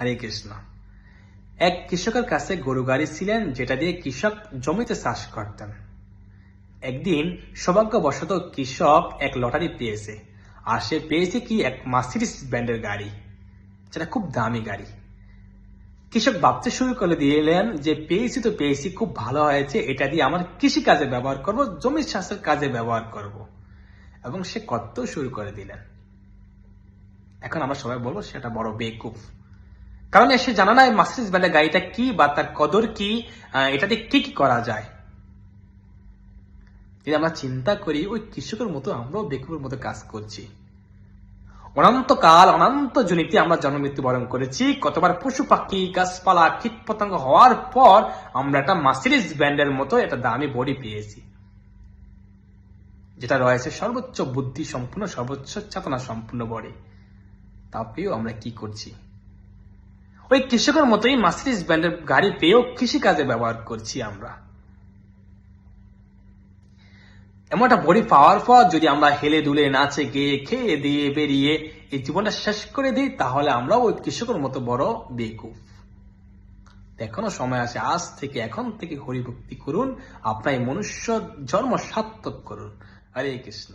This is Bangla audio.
হরে কৃষ্ণ। এক কৃষকের কাছে গরু গাড়ি ছিলেন, যেটা দিয়ে কৃষক জমিতে চাষ করতেন। একদিন সৌভাগ্যবশত কৃষক এক লটারি পেয়েছে, আর সে পেয়েছে কি এক মার্সিডিজ ব্র্যান্ডের গাড়ি, যেটা খুব দামি গাড়ি। কৃষক ভাবতে শুরু করে দিলেন যে পেয়েছি তো পেয়েছি, খুব ভালো হয়েছে, এটা দিয়ে আমার কৃষি কাজে ব্যবহার করব, জমি চাষের কাজে ব্যবহার করব, এবং সে করতেও শুরু করে দিলেন। এখন আমরা সবাই বলবো সেটা বড় বেকুফ, কারণ সে জানা না মার্সিডিজ ব্র্যান্ডের গাড়িটা কি বা তার কদর কি, এটাতে কি কি করা যায়। যদি আমরা চিন্তা করি, ওই কৃষকের মতো আমরাও বেকুফের মতো কাজ করছি। অনন্তকাল অনন্ত জনিতে আমরা জন্ম মৃত্যুবরণ করেছি, কতবার পশু পাখি গাছপালা কীট পতঙ্গ হওয়ার পর আমরা একটা মার্সিডিজ ব্র্যান্ডের মতো একটা দামি বডি পেয়েছি, যেটা রয়েছে সর্বোচ্চ বুদ্ধি সম্পূর্ণ, সর্বোচ্চ চেতনা সম্পূর্ণ বডি। তারপরেও আমরা কি করছি? ওই কৃষকের মতোই মার্সিডিজ ব্র্যান্ডের গাড়ি পেয়েও কৃষি কাজে ব্যবহার করছি আমরা। এমন একটা বডি পাওয়ার পর যদি আমরা হেলে দুলে নাচে গিয়ে খেয়ে দিয়ে বেরিয়ে এই জীবনটা শেষ করে দিই, তাহলে আমরা ওই কৃষকের মতো বড় বেকুফ। এখনো সময় আছে, আজ থেকে এখন থেকে হরিভক্তি করুন, আপনার মনুষ্য জন্ম সার্থক করুন। হরে কৃষ্ণ।